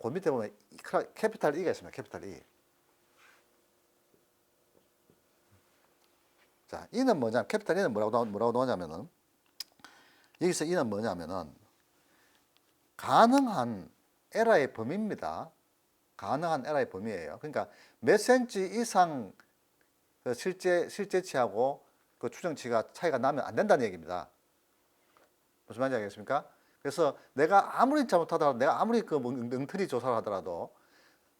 그 밑에 보면 캐피탈 E가 있습니다. 캐피탈 E. 자, E는 뭐냐? 캐피탈 E는 뭐라고 나오냐면은 여기서 E는 뭐냐면은 가능한 에러의 범위입니다. 가능한 에러의 범위예요. 그러니까 몇 센치 이상 그 실제치하고 그 추정치가 차이가 나면 안 된다는 얘기입니다. 무슨 말인지 알겠습니까? 그래서 내가 아무리 잘못하더라도, 내가 아무리 그 엉터리 조사를 하더라도,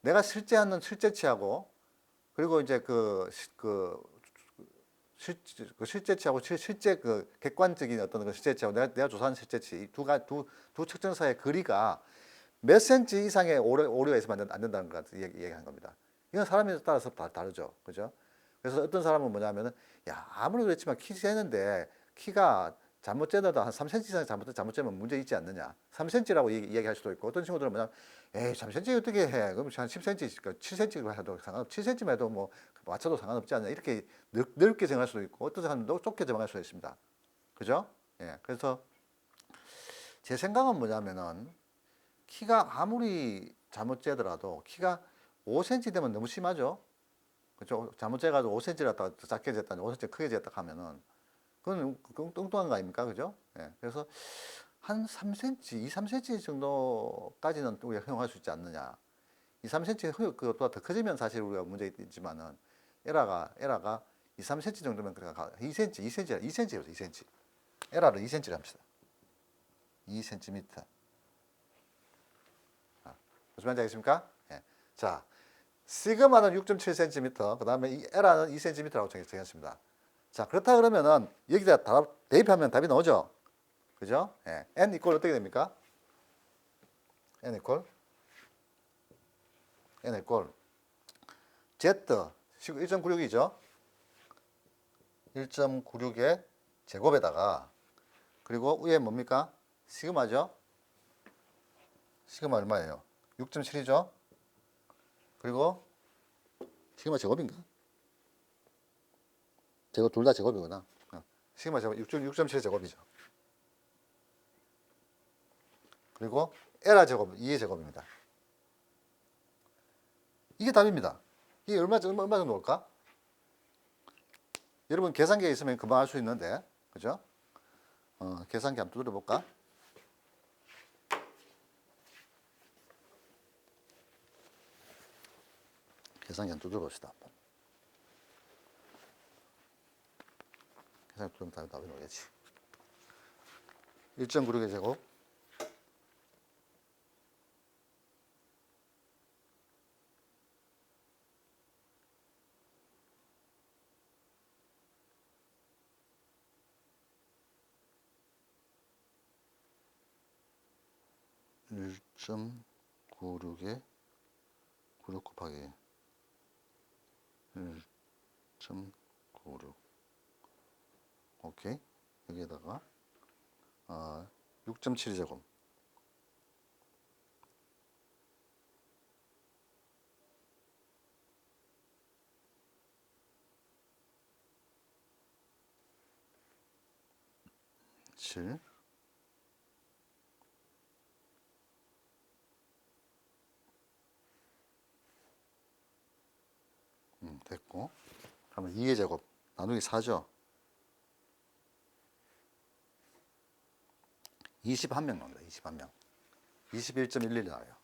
내가 실제하는 실제치하고, 그리고 이제 실제치하고 실제 그 객관적인 어떤 그 실제치하고 내가 조사한 실제치 두 측정사의 거리가 몇 센치 이상의 오류가 있으면 안 된다는 것 얘기한 겁니다. 이건 사람에 따라서 다르죠, 그죠? 그래서 어떤 사람은 뭐냐면은 야 아무리 그렇지만 키 재는데 키가 잘못 재더라도 한 3cm 이상 잘못 재면 문제 있지 않느냐. 3cm라고 얘기할 수도 있고 어떤 친구들은 뭐냐면 에이 3cm 어떻게 해? 그럼 한 10cm, 7cm 해도 상관없. 7cm만 해도 뭐 맞춰도 상관없지 않냐. 이렇게 넓게 생각할 수도 있고 어떤 사람은 좁게 생각할 수도 있습니다. 그죠? 예. 그래서 제 생각은 뭐냐면은 키가 아무리 잘못 재더라도 키가 5cm 되면 너무 심하죠. 그렇죠? 잘못 재가지고 5cm라도 작게 쟀다, 5cm 크게 쟀다 하면은 그건 뚱뚱한 거 아닙니까? 그죠? 예. 그래서 한 3cm, 2, 3cm 정도까지는 우리가 허용할 수 있지 않느냐. 2, 3cm 그것보다 더 커지면 사실 우리가 문제 있지만은 에라가 2, 3cm 정도면 그러니까 2cm, 2cm요, 2cm. 에라를 2cm를 합시다. 2cm. 무슨 말인지 알겠습니까? 예. 자, 시그마는 6.7cm, 그 다음에 이 에라는 2cm라고 정했습니다. 자, 그렇다 그러면은 여기다 대입하면 답이 나오죠? 그죠? 예. n 이퀄 어떻게 됩니까? n 이퀄 z 1.96이죠? 1.96의 제곱에다가 그리고 위에 뭡니까? 시그마죠? 시그마 얼마예요? 6.7이죠? 그리고 시그마 제곱인가? 제곱 둘 다 제곱이구나. 시그마 제곱 6.7 제곱이죠. 그리고 에라 제곱 2의 제곱입니다. 이게 답입니다. 이게 얼마 정도 올까? 여러분 계산기에 있으면 금방 할 수 있는데, 그죠? 계산기 한번 두드려 볼까? 계산기 한번 두드려 봅시다. 계산기 두드리면 답이 나오겠지. 1.96의 제곱 1.96에 96 곱하기 1.96 오케이. 여기에다가 6.7제곱 7 됐고 그러면 2의 제곱 나누기 4죠. 21명 나옵니다. 21명. 21.11이 나와요.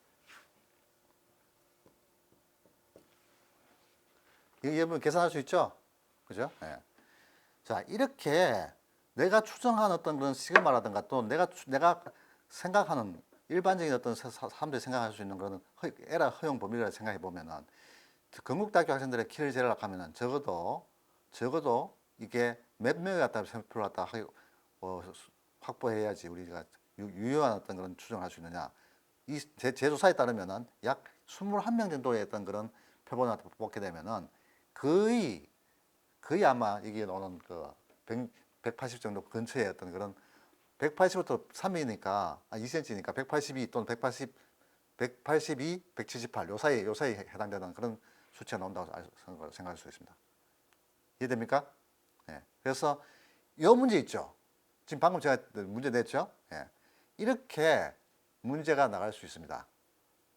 이거 여러분 계산할 수 있죠? 그죠? 네. 자, 이렇게 내가 추정한 어떤 그런 시그마라든가 또 내가 생각하는 일반적인 어떤 사람들이 생각할 수 있는 그런 에라 허용 범위를 생각해 보면은 건국대학교 학생들의 키를 재려고 하면은 적어도 이게 몇 명이 갖다 샘플을 갖다 확보해야지 우리가 유효한 어떤 그런 추정을 할 수 있느냐. 이 제조사에 따르면은 약 21명 정도의 어떤 그런 표본을 뽑게 되면은 거의 아마 이게 오는 그 180 정도 근처의 어떤 그런 180부터 3이니까 2cm니까 182 또는 182, 178 요 사이에 해당되는 그런 수치가 나온다고 생각할 수 있습니다. 이해됩니까? 네. 그래서 이 문제 있죠. 지금 방금 제가 문제 냈죠. 네. 이렇게 문제가 나갈 수 있습니다.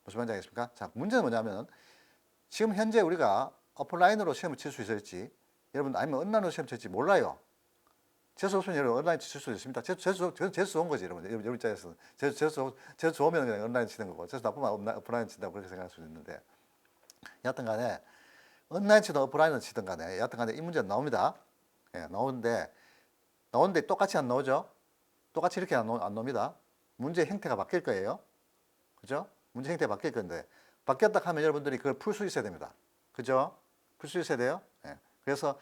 무슨 말인지 알겠습니까? 자, 문제는 뭐냐면 지금 현재 우리가 오프라인으로 시험을 칠 수 있을지 여러분 아니면 온라인으로 시험 칠지 몰라요. 재수 없으면 여러분 온라인 칠 수도 있습니다. 재수 좋은 거지 여러분. 여러분 입장에서 재수 좋으면 그냥 온라인 치는 거고 재수 나쁘면 오프라인 친다고 그렇게 생각할 수 있는데 여하튼 간에 온라인 치든 오프라인을 치든 간에 여하튼 간에 이 문제는 나옵니다. 예, 나오는데 똑같이 안 나오죠? 똑같이 이렇게 안 나옵니다. 문제 형태가 바뀔 거예요. 그죠? 문제 형태가 바뀔 건데 바뀌었다 하면 여러분들이 그걸 풀 수 있어야 됩니다. 그죠? 풀 수 있어야 돼요. 예. 그래서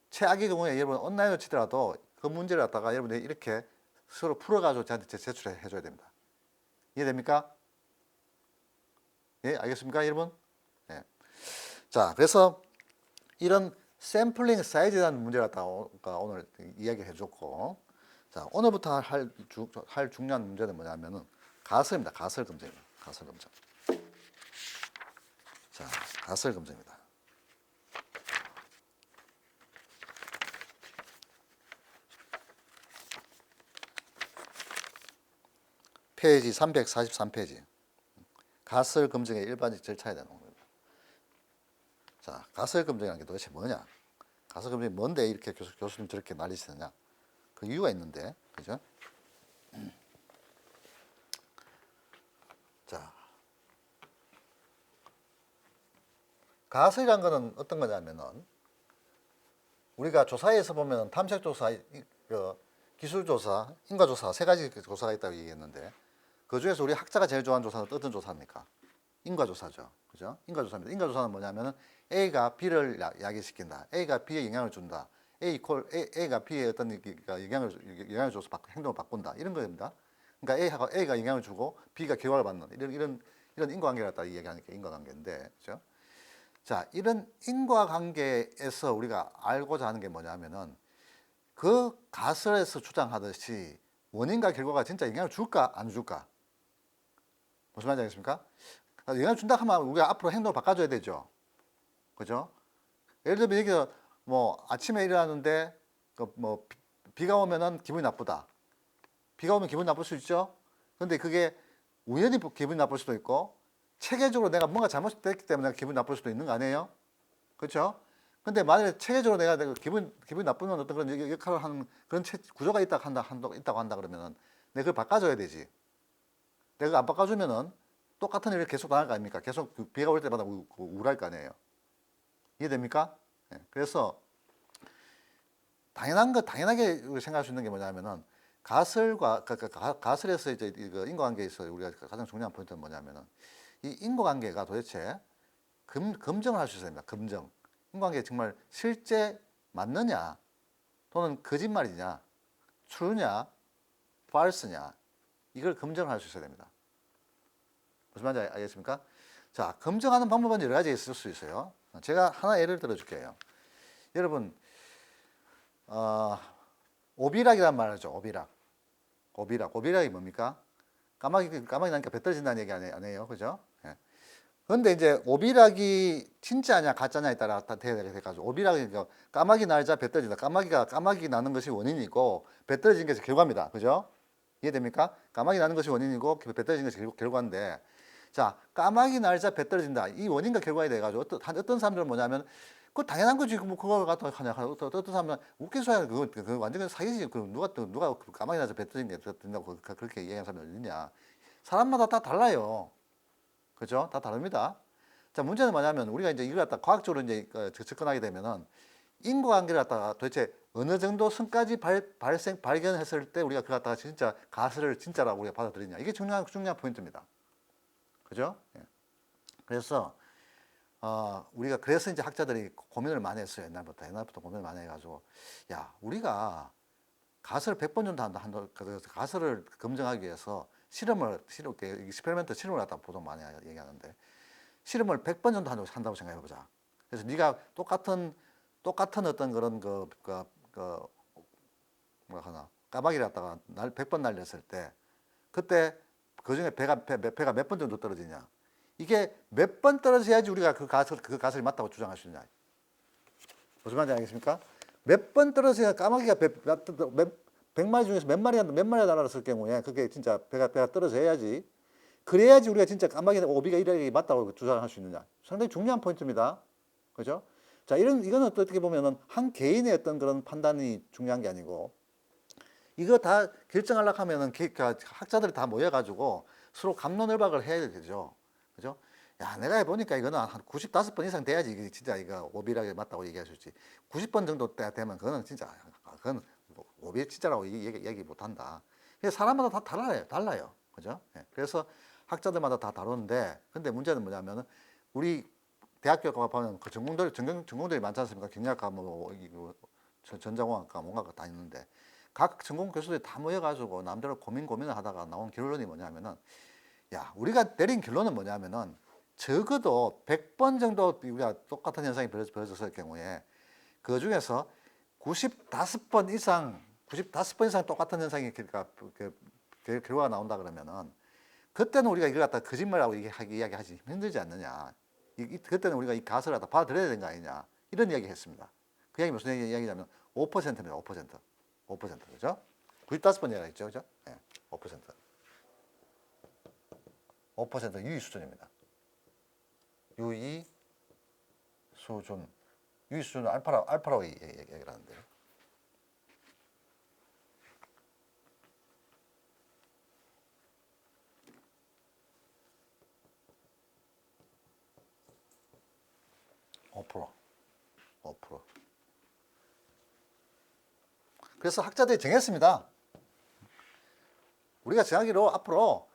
최악의 경우에 여러분 온라인으로 치더라도 그 문제를 갖다가 여러분들이 이렇게 서로 풀어가지고 저한테 제출해 줘야 됩니다. 이해됩니까? 예, 알겠습니까, 여러분? 예. 자, 그래서 이런 샘플링 사이즈라는 문제를 갖다가 오늘 이야기해 줬고, 자, 오늘부터 할 중요한 문제는 뭐냐면은 가설입니다. 가설 검증입니다. 가설 검증. 자, 가설 검증입니다. 페이지 343페이지. 가설 검증의 일반적 절차에 대한 겁니다. 자, 가설 검증이라는 게 도대체 뭐냐? 가설 검증이 뭔데 이렇게 교수님 저렇게 난리치느냐? 그 이유가 있는데, 그죠? 자, 가설이란 거는 어떤 거냐면은 우리가 조사에서 보면 탐색조사, 기술조사, 인과조사 세 가지 조사가 있다고 얘기했는데 그 중에서 우리 학자가 제일 좋아하는 조사는 어떤 조사입니까? 인과조사죠. 그죠? 인과조사입니다. 인과조사는 뭐냐면은 A가 B를 야기시킨다. A가 B에 영향을 준다. A가 B에 어떤 영향을 줘서 행동을 바꾼다. 이런 거입니다. 그러니까 A가 영향을 주고 B가 결과를 받는 이런 인과관계를 갖다 이야기하는 게 인과관계인데, 그죠? 자, 이런 인과관계에서 우리가 알고자 하는 게 뭐냐면은 그 가설에서 주장하듯이 원인과 결과가 진짜 영향을 줄까 안 줄까? 무슨 말인지 알겠습니까? 영향을 준다 하면 우리가 앞으로 행동을 바꿔줘야 되죠. 그죠? 예를 들면 여기서 뭐 아침에 일어나는데 뭐 비가 오면은 기분이 나쁘다. 비가 오면 기분 나쁠 수 있죠. 근데 그게 우연히 기분이 나쁠 수도 있고 체계적으로 내가 뭔가 잘못됐기 때문에 기분이 나쁠 수도 있는 거 아니에요? 그렇죠? 근데 만약에 체계적으로 내가 기분이 나쁘면 어떤 그런 역할을 하는 그런 구조가 있다고 한다 그러면은 내가 그걸 바꿔줘야 되지. 내가 안 바꿔주면은 똑같은 일을 계속 당할 거 아닙니까? 계속 비가 올 때마다 우울할 거 아니에요. 이해됩니까? 예. 그래서 당연하게 생각할 수 있는 게 뭐냐면은 가설에서 이제 이거 인과관계에서 우리가 가장 중요한 포인트는 뭐냐면은 이 인과관계가 도대체 검증을 할 수 있어야 됩니다. 검증. 인과관계 정말 실제 맞느냐 또는 거짓말이냐 true냐 false냐 이걸 검증할 수 있어야 됩니다. 무슨 말인지 알겠습니까? 자, 검증하는 방법은 여러 가지 있을 수 있어요. 제가 하나 예를 들어 줄게요. 여러분 오비락이란 말 하죠. 오비락이 뭡니까? 까마귀 나니까 배 떨어진다는 얘기 안 해요. 그죠? 예. 그런데 이제 오비락이 진짜냐 가짜냐에 따라 다 돼가지고 오비락이 까마귀 날자 배 떨어진다. 까마귀 나는 것이 원인이고 배 떨어지는 것이 결과입니다. 그죠? 이해됩니까? 까마귀 나는 것이 원인이고 배 떨어지는 것이 결과인데 자, 까마귀 날자 배 떨어진다. 이 원인과 결과에 대해 가지고 어떤 사람들은 뭐냐면 그거 당연한 거지. 뭐 그걸 갖다 하냐. 어떤 사람은 웃긴 소리야. 그거 완전 사기지. 누가 까마귀 날자 배 떨어진 게 된다고 그렇게 얘기하는 사람이 어딨냐. 사람마다 다 달라요. 그죠? 다 다릅니다. 자, 문제는 뭐냐면 우리가 이제 이걸 갖다 과학적으로 이제 접근하게 되면은 인과관계를 갖다가 도대체 어느 정도 선까지 발견했을 때 우리가 그걸 갖다가 진짜 가설을 진짜라고 우리가 받아들이냐. 이게 중요한 포인트입니다. 그죠? 예. 그래서 우리가 그래서 이제 학자들이 고민을 많이 했어요. 옛날부터 고민을 많이 해가지고 야, 우리가 가설을 100번 정도 한다. 가설을 검증하기 위해서 익스페리멘트 실험을 갖다 보통 많이 얘기하는데 실험을 100번 정도 한다고 생각해 보자. 그래서 네가 똑같은 어떤 그런 까마귀를 갖다가 100번 날렸을 때 그때 그중에 배가 몇 번 정도 떨어지냐. 이게 몇 번 떨어져야지 우리가 그 가설이 맞다고 주장할 수 있냐. 무슨 말인지 알겠습니까? 몇 번 떨어져야 까마귀가 100마리 중에서 몇 마리가 날아갔을 경우에 그게 진짜 배가 떨어져야지 그래야지 우리가 진짜 까마귀 오비가 이래 맞다고 주장할 수 있느냐. 상당히 중요한 포인트입니다. 그죠? 자, 이거는 어떻게 보면은 한 개인의 어떤 그런 판단이 중요한 게 아니고, 이거 다 결정하려고 하면은 학자들이 다 모여가지고 서로 갑론을박을 해야 되죠. 그죠? 야, 내가 해보니까 이거는 한 95번 이상 돼야지 이게 진짜 이거 오비락에 맞다고 얘기할 수 있지. 90번 정도 되면 그거는 진짜, 그건 오비 진짜라고 얘기 못 한다. 사람마다 다 달라요. 그죠? 예. 그래서 학자들마다 다 다루는데, 근데 문제는 뭐냐면은 우리 대학교 가보면 그 전공들이 많지 않습니까? 경영학과, 전자공학과, 뭔가 다 있는데, 각 전공 교수들이 다 모여가지고 남대로 고민을 하다가 나온 결론이 뭐냐면은, 야, 우리가 내린 결론은 뭐냐면은, 적어도 100번 정도 우리가 똑같은 현상이 벌어졌을 경우에, 그 중에서 95번 이상 똑같은 현상이 결과가 나온다 그러면은, 그때는 우리가 이걸 갖다 거짓말하고 이야기하지 힘들지 않느냐. 그때는 우리가 이 가설을 갖다 받아들여야 되는 거 아니냐. 이런 이야기 했습니다. 그 이야기 무슨 이야기냐면 5%입니다. 5%. 5%. 그죠? 95번 이야기했죠. 그죠? 네, 5%. 5% 유의 수준입니다. 유의 수준. 유의 수준은 알파라고 얘기를 하는데요. (5%) 5%. 그래서 학자들이 정했습니다. 우리가 정하기로 앞으로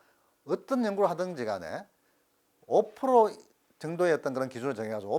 어떤 연구를 하든지 간에 5% 정도의 어떤 그런 기준을 정해가지고